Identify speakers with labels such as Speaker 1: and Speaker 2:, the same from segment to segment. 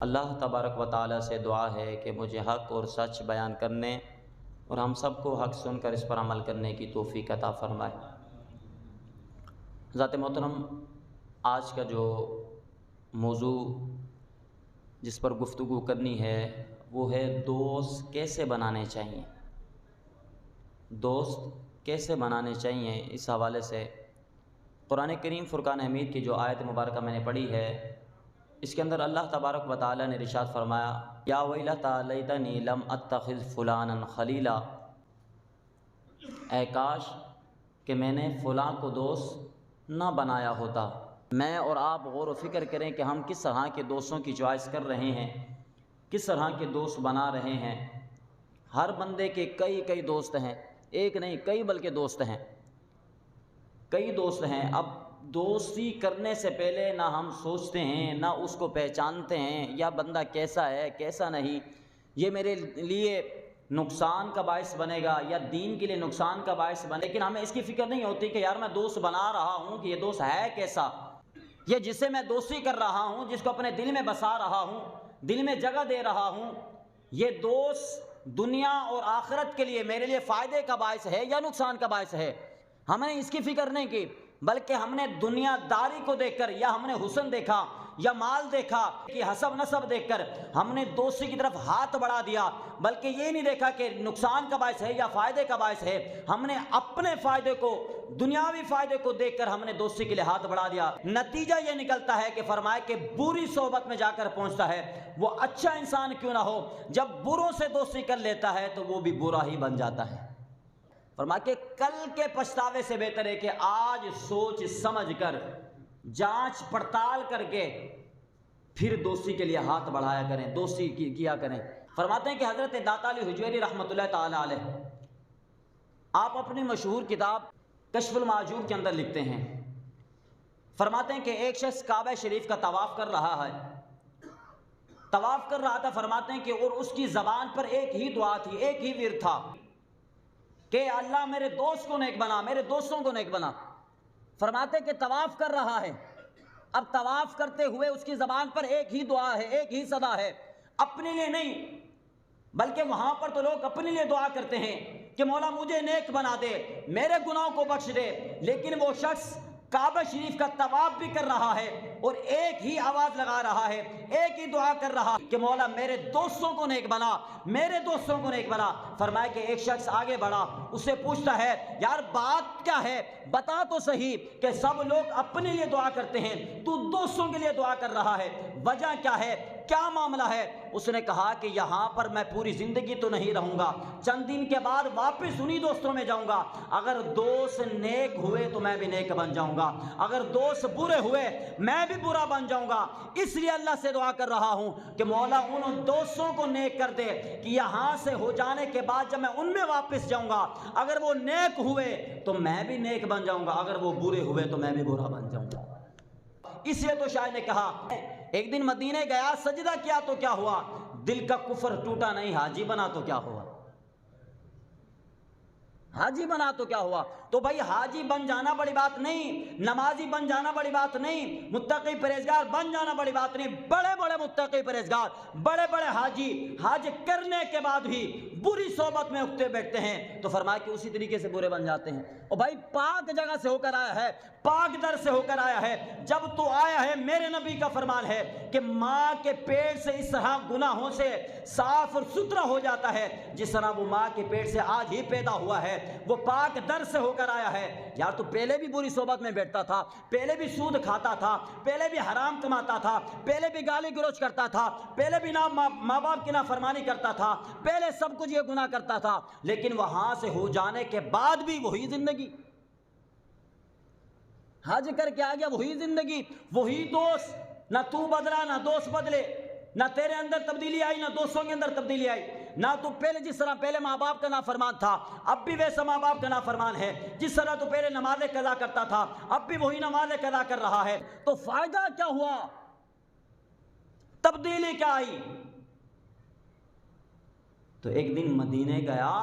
Speaker 1: अल्लाह तबारक व तआला से दुआ है कि मुझे हक़ और सच बयान करने और हम सबको हक़ सुनकर इस पर अमल करने की तौफ़ीक़ अता फ़रमाए। ज़ात मोहतरम, आज का जो मौजू जिस पर गुफ्तगू करनी है वो है दोस्त कैसे बनाने चाहिए। दोस्त कैसे बनाने चाहिए, इस हवाले से कुरान करीम फ़ुरक़ान हमीद की जो आयत मुबारक मैंने पढ़ी है, इसके अंदर अल्लाह तबारक व तआला ने इरशाद फरमाया, या वैलता लैतनी लम अत्तखिज़ फ़ुलानन खलीला, ऐ काश कि मैंने फ़लाँ को दोस्त ना बनाया होता। मैं और आप गौर व फ़िक्र करें कि हम किस तरह के दोस्तों की चॉइस कर रहे हैं, किस तरह के दोस्त बना रहे हैं। हर बंदे के कई कई दोस्त हैं, एक नहीं कई बल्कि दोस्त हैं, कई दोस्त हैं। अब दोस्ती करने से पहले ना हम सोचते हैं, ना उसको पहचानते हैं या बंदा कैसा है कैसा नहीं, ये मेरे लिए नुकसान का बायस बनेगा या दीन के लिए नुकसान का बायस बने। लेकिन हमें इसकी फ़िक्र नहीं होती कि यार मैं दोस्त बना रहा हूँ कि ये दोस्त है कैसा, ये जिससे मैं दोस्ती कर रहा हूँ, जिसको अपने दिल में बसा रहा हूँ, दिल में जगह दे रहा हूँ, ये दोस्त दुनिया और आखिरत के लिए मेरे लिए फ़ायदे का बायस है या नुकसान का बायस है। हमने इसकी फ़िक्र नहीं की, बल्कि हमने दुनियादारी को देखकर या हमने हुस्न देखा या माल देखा कि हसब नसब देखकर हमने दोस्ती की तरफ हाथ बढ़ा दिया, बल्कि ये नहीं देखा कि नुकसान का बायस है या फ़ायदे का बायस है। हमने अपने फ़ायदे को, दुनियावी फ़ायदे को देखकर हमने दोस्ती के लिए हाथ बढ़ा दिया। नतीजा ये निकलता है कि फरमाए कि बुरी सोहबत में जाकर पहुंचता है। वो अच्छा इंसान क्यों ना हो, जब बुरों से दोस्ती कर लेता है तो वो भी बुरा ही बन जाता है। फरमा के कल के पछतावे से बेहतर है कि आज सोच समझ कर, जांच पड़ताल करके फिर दोस्ती के लिए हाथ बढ़ाया करें, दोस्ती किया करें। फरमाते हैं कि हज़रत दाता अली हुजैरी रहमतुल्लाह ताला अलैह, आप अपनी मशहूर किताब कश्फुल माजूब के अंदर लिखते हैं, फरमाते हैं कि एक शख्स काबा शरीफ का तवाफ़ कर रहा है, तवाफ़ कर रहा था। फरमाते हैं कि और उसकी ज़बान पर एक ही दुआ थी, एक ही विर्द था कि अल्लाह मेरे दोस्त को नेक बना, मेरे दोस्तों को नेक बना। फरमाते कि तवाफ़ कर रहा है, अब तवाफ़ करते हुए उसकी ज़बान पर एक ही दुआ है, एक ही सदा है, अपने लिए नहीं, बल्कि वहाँ पर तो लोग अपने लिए दुआ करते हैं कि मौला मुझे नेक बना दे, मेरे गुनाहों को बख्श दे। लेकिन वो शख्स काबा शरीफ का तवाफ भी कर रहा है और एक ही आवाज़ लगा रहा है, एक ही दुआ कर रहा है कि मौला मेरे दोस्तों को नेक बना, मेरे दोस्तों को नेक बना। फरमाया कि एक शख्स आगे बढ़ा, उससे पूछता है यार बात क्या है, बता तो सही कि सब लोग अपने लिए दुआ करते हैं, तू दोस्तों के लिए दुआ कर रहा है, वजह क्या है, क्या मामला है। उसने कहा कि यहाँ पर मैं पूरी ज़िंदगी तो नहीं रहूँगा, चंद दिन के बाद वापस उन्हीं दोस्तों में जाऊँगा। अगर दोस्त नेक हुए तो मैं भी नेक बन जाऊँगा, अगर दोस्त बुरे हुए मैं भी बुरा बन जाऊँगा। इसलिए अल्लाह से दुआ कर रहा हूँ कि मौला उन दोस्तों को नेक कर दे कि यहाँ से हो जाने के बाद जब मैं उनमें वापस जाऊँगा, अगर वो नेक हुए तो मैं भी नेक बन जाऊँगा, अगर वो बुरे हुए तो मैं भी बुरा बन जाऊँगा। इसलिए तो शायर ने कहा, एक दिन मदीने गया, सजदा किया तो क्या हुआ, दिल का कुफर टूटा नहीं, हाजी बना तो क्या हुआ, हाजी बना तो क्या हुआ। तो भाई हाजी बन जाना बड़ी बात नहीं, नमाजी बन जाना बड़ी बात नहीं, मुत्तकी परहेजगार बन जाना बड़ी बात नहीं। बड़े बड़े मुत्तकी परहेजगार, बड़े बड़े हाजी हज करने के बाद भी बुरी सोबत में उठते बैठते हैं, तो फरमाया कि उसी तरीके से बुरे बन जाते हैं। और भाई पाक जगह से होकर आया है, पाक दर से होकर आया है, जब तो आया है मेरे नबी का फरमान है कि माँ के पेट से इस तरह गुनाहों से साफ और सुथरा हो जाता है जिस तरह वो माँ के पेट से आज ही पैदा हुआ है, वो पाक दर से होकर आया है। यार तू पहले भी बुरी सोबत में बैठता था, पहले भी सूद खाता था, पहले भी हराम कमाता था, पहले भी गाली गलौज करता था, पहले भी ना माँ बाप की नाफरमानी करता था, पहले सब कुछ ये गुनाह करता था, लेकिन वहां से हो जाने के बाद भी वही जिंदगी, हज करके आ गया वही जिंदगी, वही दोस्त, ना तू बदला ना दोस्त बदले, ना तेरे अंदर तब्दीली आई ना दोस्तों के अंदर तब्दीली आई, ना तू पहले जिस तरह पहले माँ बाप का नाफरमान था अब भी वैसा माँ बाप का नाफरमान है, जिस तरह तू पहले नमाज़ें कज़ा करता था अब भी वही नमाज़ें कज़ा कर रहा है। तो फायदा क्या हुआ, तब्दीली क्या आई। तो एक दिन मदीने गया,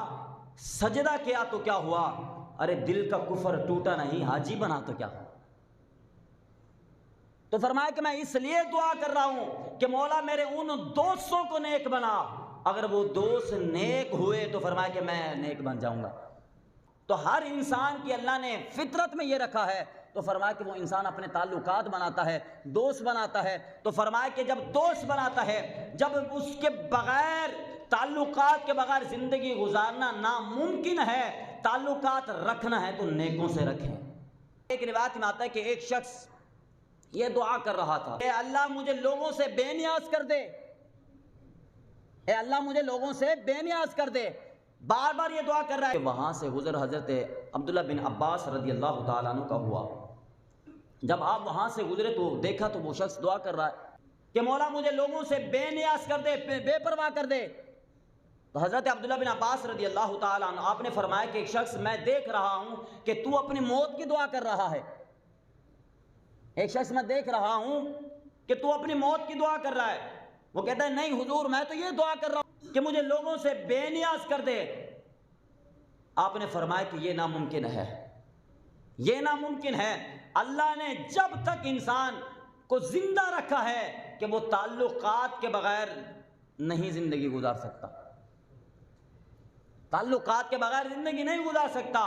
Speaker 1: सजदा किया तो क्या हुआ, अरे दिल का कुफर टूटा नहीं, हाजी बना तो क्या हुआ। तो फरमाया कि मैं इसलिए दुआ कर रहा हूं कि मौला मेरे उन दोस्तों को नेक बना, अगर वो दोस्त नेक हुए तो फरमाया कि मैं नेक बन जाऊंगा। तो हर इंसान की अल्लाह ने फितरत में ये रखा है, तो फरमाया कि वो इंसान अपने ताल्लुकात बनाता है, दोस्त बनाता है। तो फरमाया कि जब दोस्त बनाता है, जब उसके बगैर, ताल्लुकात के बगैर ज़िंदगी गुजारना नामुमकिन है, ताल्लुकात रखना है तो नेकों से रखें। एक रिवायत में आता है कि एक शख्स ये दुआ कर रहा था, ए अल्लाह मुझे लोगों से बेनियाज कर दे, ए अल्लाह मुझे लोगों से बेनियाज कर दे, बार बार ये दुआ कर रहा है। वहां से गुजर हजरत अब्दुल्ला बिन अब्बास रज़ी अल्लाह ताला अन्हु का हुआ। जब आप वहां से गुजरे तो देखा तो वो शख्स दुआ कर रहा है कि मौला मुझे लोगों से बेनियाज कर दे, बेपरवाह कर दे। तो हजरत अब्दुल्ला बिन अब्बास रज़ी अल्लाह ताला अन्हु आपने फरमाया कि एक शख्स, मैं देख रहा हूं कि तू अपनी मौत की दुआ कर रहा है। एक शख्स, मैं देख रहा हूं कि तू अपनी मौत की दुआ कर रहा है। वो कहता है नहीं हुजूर, मैं तो ये दुआ कर रहा हूं कि मुझे लोगों से बेनियाज कर दे। आपने फरमाया कि ये नामुमकिन है, ये नामुमकिन है। अल्लाह ने जब तक इंसान को जिंदा रखा है कि वो ताल्लुकात के बगैर नहीं जिंदगी गुजार सकता, ताल्लुकात के बगैर जिंदगी नहीं गुजार सकता,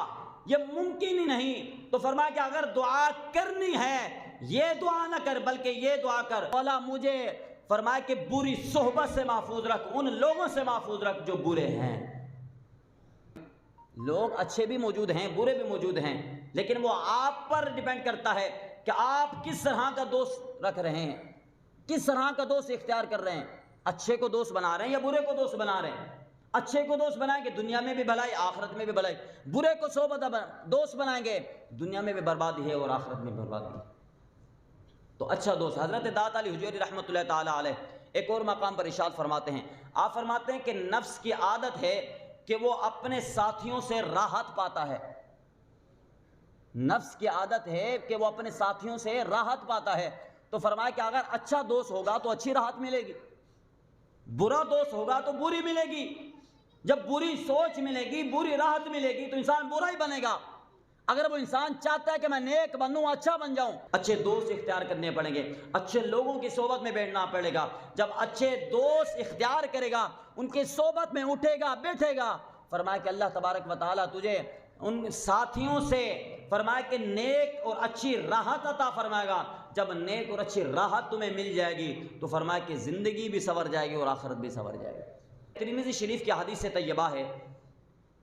Speaker 1: ये मुमकिन ही नहीं। तो फरमाया कि अगर दुआ करनी है, ये दुआ ना कर बल्कि ये दुआ कर, मौला मुझे फरमाया कि बुरी सोहबत से महफूज रख, उन लोगों से महफूज रख जो बुरे हैं। लोग अच्छे भी मौजूद हैं, बुरे भी मौजूद हैं, लेकिन वो आप पर डिपेंड करता है कि आप किस तरह का दोस्त रख रहे हैं, किस तरह का दोस्त इख्तियार कर रहे हैं। अच्छे को दोस्त बना रहे हैं या बुरे को दोस्त बना रहे हैं। अच्छे को दोस्त बनाएंगे दुनिया में भी भलाई, आखिरत में भी भलाई। बुरे को सोबत दोस्त बनाएंगे, दुनिया में भी बर्बादी है और आखिरत में भी बर्बादी है। तो अच्छा दोस्त, हज़रत दात अली हुजैरी रहमतुल्लाह ताला अलैह एक और मकाम पर इरशाद फरमाते हैं, आप फरमाते हैं कि नफ्स की आदत है कि वो अपने साथियों से राहत पाता है। नफ्स की आदत है कि वो अपने साथियों से राहत पाता है। तो फरमाया कि अगर अच्छा दोस्त होगा तो अच्छी राहत मिलेगी, बुरा दोस्त होगा तो बुरी मिलेगी। जब बुरी सोच मिलेगी, बुरी राहत मिलेगी तो इंसान बुरा ही बनेगा। अगर वो इंसान चाहता है कि मैं नेक बनूं, अच्छा बन जाऊं, अच्छे दोस्त इख्तियार करने पड़ेंगे, अच्छे लोगों की सोबत में बैठना पड़ेगा। जब अच्छे दोस्त इख्तियार करेगा, उनकी सोबत में उठेगा बैठेगा, फरमाया कि अल्लाह तबारक व तआला तुझे उन साथियों से फरमाया कि नेक और अच्छी राहत अता फरमाएगा। जब नेक और अच्छी राहत तुम्हें मिल जाएगी तो फरमाया कि ज़िंदगी भी संवर जाएगी और आखिरत भी संवर जाएगी। तिरमिज़ी शरीफ की हदीस से तैयबा है,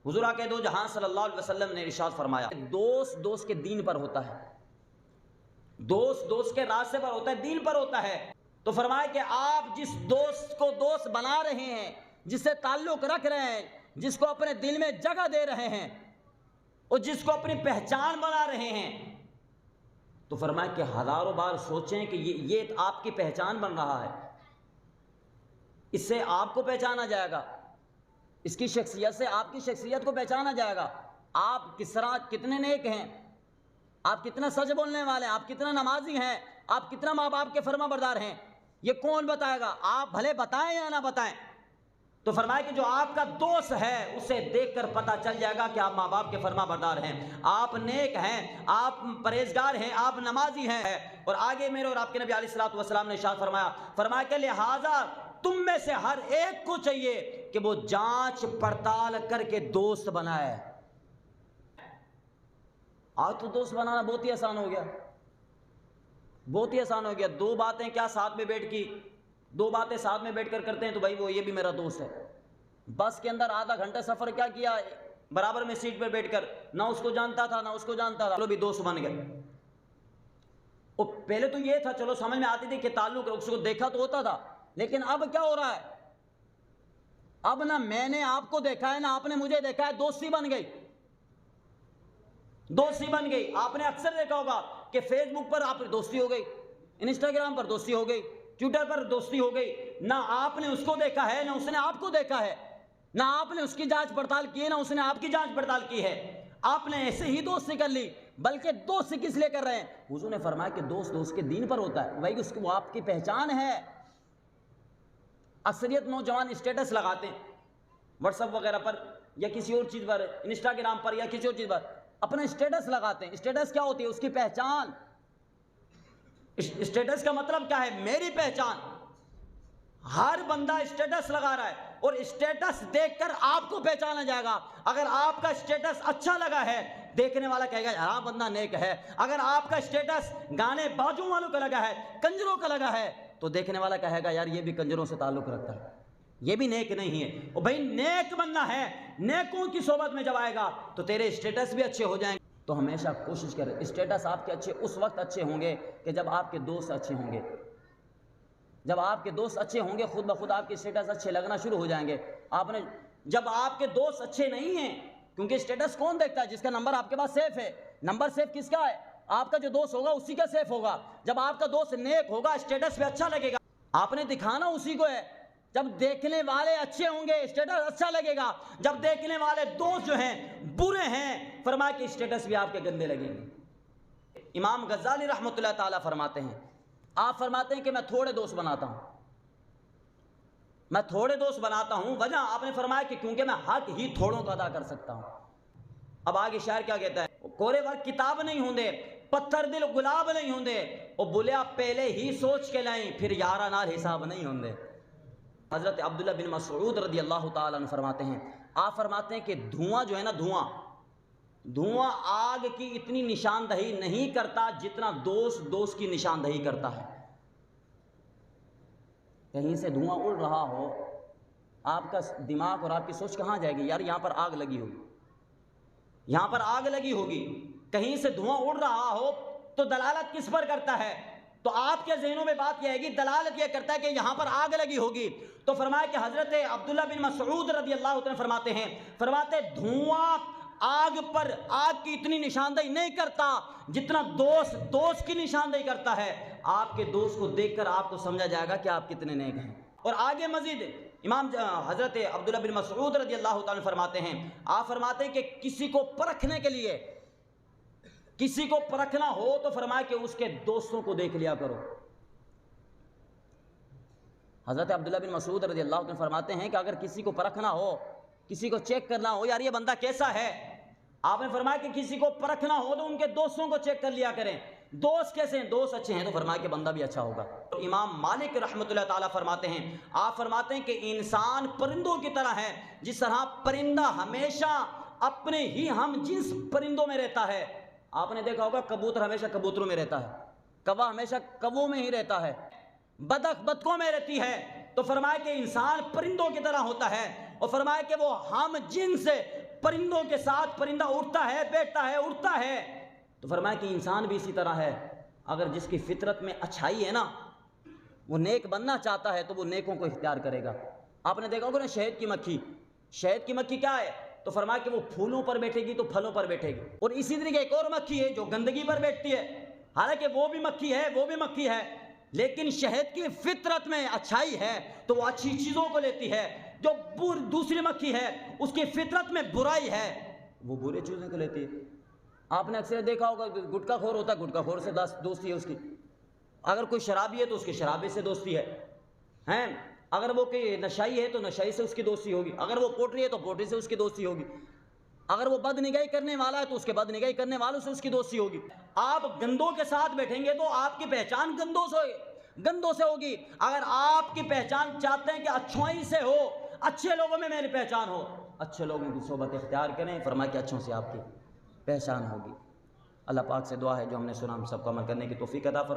Speaker 1: हुज़ूर आक़ा दो जहां सल्लल्लाहु अलैहि वसल्लम ने इरशाद फरमाया, दोस्त दोस्त के दीन पर होता है, दोस्त दोस्त के रास्ते पर होता है, दीन पर होता है। तो फरमाया कि आप जिस दोस्त को दोस्त बना रहे हैं, जिससे ताल्लुक़ रख रहे हैं, जिसको अपने दिल में जगह दे रहे हैं और जिसको अपनी पहचान बना रहे हैं, तो फरमाया कि हज़ारों बार सोचें कि ये आपकी पहचान बन रहा है, इससे आपको पहचाना जाएगा, इसकी शख्सियत से आपकी शख्सियत को पहचाना जाएगा। आप किस तरह, कितने नेक हैं, आप कितना सच बोलने वाले हैं, आप कितना नमाजी हैं, आप कितना माँ बाप के फर्मा बरदार हैं, ये कौन बताएगा? आप भले बताएं या ना बताएं। तो फरमाया कि जो आपका दोस्त है उसे देखकर पता चल जाएगा कि आप माँ बाप के फर्मा बरदार हैं, आप नेक हैं, आप परहेजगार हैं, आप नमाजी हैं। और आगे मेरे और आपके नबी अलैहिस्सलातु वस्सलाम ने इरशाद फरमाया, फरमाया कि लिहाजा तुम में से हर एक को चाहिए कि वो जांच पड़ताल करके दोस्त बनाए। आज तो दोस्त बनाना बहुत ही आसान हो गया, बहुत ही आसान हो गया। दो बातें क्या साथ में बैठ की, दो बातें साथ में बैठकर करते हैं तो भाई वो ये भी मेरा दोस्त है। बस के अंदर आधा घंटा सफर क्या किया, बराबर में सीट पर बैठकर, ना उसको जानता था ना उसको जानता था, चलो भी दोस्त बन गए। और पहले तो ये था, चलो समझ में आती थी कि ताल्लुक, उसको देखा तो होता था, लेकिन अब क्या हो रहा है, अब ना मैंने आपको देखा है ना आपने मुझे देखा है, दोस्ती बन गई, दोस्ती बन गई। आपने अक्सर देखा होगा कि फेसबुक पर आपकी दोस्ती हो गई, इंस्टाग्राम पर दोस्ती हो गई, ट्विटर पर दोस्ती हो गई। ना आपने उसको देखा है ना उसने आपको देखा है, ना आपने उसकी जांच पड़ताल की है ना उसने आपकी जांच पड़ताल की है, आपने ऐसे ही दोस्ती कर ली। बल्कि दोस्ती किस लिए कर रहे हैं? हुजूर ने फरमाया कि दोस्त दोस्त के दीन पर होता है, वही उसकी वो आपकी पहचान है। अक्सरियत नौजवान स्टेटस लगाते हैं व्हाट्सएप वगैरह पर या किसी और चीज़ पर, इंस्टाग्राम पर या किसी और चीज़ पर अपना स्टेटस लगाते हैं। स्टेटस क्या होती है? उसकी पहचान। स्टेटस का मतलब क्या है? मेरी पहचान। हर बंदा स्टेटस लगा रहा है और स्टेटस देखकर आपको पहचाना जाएगा। अगर आपका स्टेटस अच्छा लगा है, देखने वाला कहेगा हाँ बंदा नेक है। अगर आपका स्टेटस गाने बाजों वालों का लगा है, कंजरों का लगा है, तो देखने वाला कहेगा यार ये भी कंजरों से ताल्लुक रखता है, ये भी नेक नहीं है। और भाई नेक बनना है, नेकों की सोबत में जब आएगा तो तेरे स्टेटस भी अच्छे हो जाएंगे। तो हमेशा कोशिश करें स्टेटस आपके अच्छे उस वक्त अच्छे होंगे कि जब आपके दोस्त अच्छे होंगे। जब आपके दोस्त अच्छे होंगे खुद ब खुद आपके स्टेटस अच्छे लगना शुरू हो जाएंगे। आपने जब आपके दोस्त अच्छे नहीं हैं, क्योंकि स्टेटस कौन देखता है? जिसका नंबर आपके पास सेफ है। नंबर सेफ किसका है? आपका जो दोस्त होगा उसी का सेफ होगा। जब आपका दोस्त नेक होगा, स्टेटस पे अच्छा लगेगा, आपने दिखाना उसी को है। जब देखने वाले अच्छे होंगे स्टेटस अच्छा लगेगा। जब देखने वाले दोस्त जो हैं बुरे हैं, फरमाया कि स्टेटस भी आपके गंदे लगेंगे। इमाम गज़ाली रहमतुल्लाह ताला फरमाते हैं, आप फरमाते हैं कि मैं थोड़े दोस्त बनाता हूं, मैं थोड़े दोस्त बनाता हूं। वजह आपने फरमाया कि क्योंकि मैं हक ही थोड़ों का अदा कर सकता हूं। अब आगे शायर क्या कहता है? कोरे वक्त किताब नहीं होंगे, पत्थर दिल गुलाब नहीं होंगे, और बोलिया पहले ही सोच के लाई, फिर यारा नाल हिसाब नहीं होंगे। हजरत अब्दुल्ला बिन मसऊद रदी अल्लाह ताला अन्हु फरमाते हैं, आप फरमाते हैं कि धुआं जो है ना, धुआं आग की इतनी निशानदही नहीं करता जितना दोस्त की निशानदही करता है। कहीं से धुआं उड़ रहा हो, आपका दिमाग और आपकी सोच कहाँ जाएगी? यार यहाँ पर आग लगी होगी, यहाँ पर आग लगी होगी। कहीं से धुआं उड़ रहा हो तो दलालत किस पर करता है? तो आपके ज़हनों में बात यह है कि दलालत यह करता है कि यहाँ पर आग लगी होगी। तो फरमाया कि हजरत अब्दुल्ला बिन मसऊद रज़ी अल्लाह तआला फरमाते हैं, फरमाते धुआं आग पर आग की इतनी निशानदेही नहीं करता जितना दोस्त की निशानदेही करता है। आपके दोस्त को देखकर आपको समझा जाएगा कि आप कितने नेक हैं। और आगे मजीद इमाम हजरत अब्दुल्ला बिन मसऊद रज़ी अल्लाह तआला फरमाते हैं, आप फरमाते हैं कि किसी को परखने के लिए, किसी को परखना हो तो फरमाया कि उसके दोस्तों को देख लिया करो। हजरत अब्दुल्ला बिन मसऊद रज़ी अल्लाह तआला फरमाते हैं कि अगर किसी को परखना हो, किसी को चेक करना हो, यार ये बंदा कैसा है, आपने फरमाया कि किसी को परखना हो तो उनके दोस्तों को चेक कर लिया करें। दोस्त कैसे हैं? दोस्त अच्छे हैं तो फरमाया कि बंदा भी अच्छा होगा। तो इमाम मालिक रहमतुल्लाह ताला फरमाते हैं, आप फरमाते हैं कि इंसान परिंदों की तरह है। जिस तरह परिंदा हमेशा अपने ही हम जिन्स परिंदों में रहता है। आपने देखा होगा कबूतर हमेशा कबूतरों में रहता है, कौवा हमेशा कौवों में ही रहता है, बतख बतखों में रहती है। तो फरमाया कि इंसान परिंदों की तरह होता है, और फरमाया कि वो हम जिन्स परिंदों के साथ, परिंदा उड़ता है, बैठता है, उड़ता है। तो फरमाया कि इंसान भी इसी तरह है। अगर जिसकी फितरत में अच्छाई है ना, वो नेक बनना चाहता है तो वो नेकों को इख्तियार करेगा। आपने देखा होगा ना शहद की मक्खी क्या है? तो फरमाया कि वो फूलों पर बैठेगी तो फलों पर बैठेगी। और इसी तरीके एक और मक्खी है जो गंदगी पर बैठती है। हालांकि वो भी मक्खी है, लेकिन शहद की फितरत में अच्छाई है तो वो अच्छी चीज़ों को लेती है। जो दूसरी मक्खी है उसकी फितरत में बुराई है, वो बुरे चीज़ों को लेती है। आपने अक्सर देखा होगा गुटखा खोर होता है, गुटखा खोर से दोस्ती है उसकी। अगर कोई शराबी है तो उसके शराबी से दोस्ती है। अगर वो कोई नशाई है तो नशाई से उसकी दोस्ती होगी। अगर वो पोटरी है तो पोटरी से उसकी दोस्ती होगी। अगर वो बदनिगाही करने वाला है तो उसके बदनिगाही करने वालों से उसकी दोस्ती होगी। आप गंदों के साथ बैठेंगे तो आपकी पहचान गंदों से होगी। अगर आपकी पहचान चाहते हैं कि अच्छाई से हो, अच्छे लोगों में मेरी पहचान हो, अच्छे लोगों की सोबत इख्तियार करें, फरमाया कि अच्छों से आपकी पहचान होगी। अल्लाह पाक से दुआ है जो हमने सुना हम सबको अमल करने की तौफीक अता फरमाए।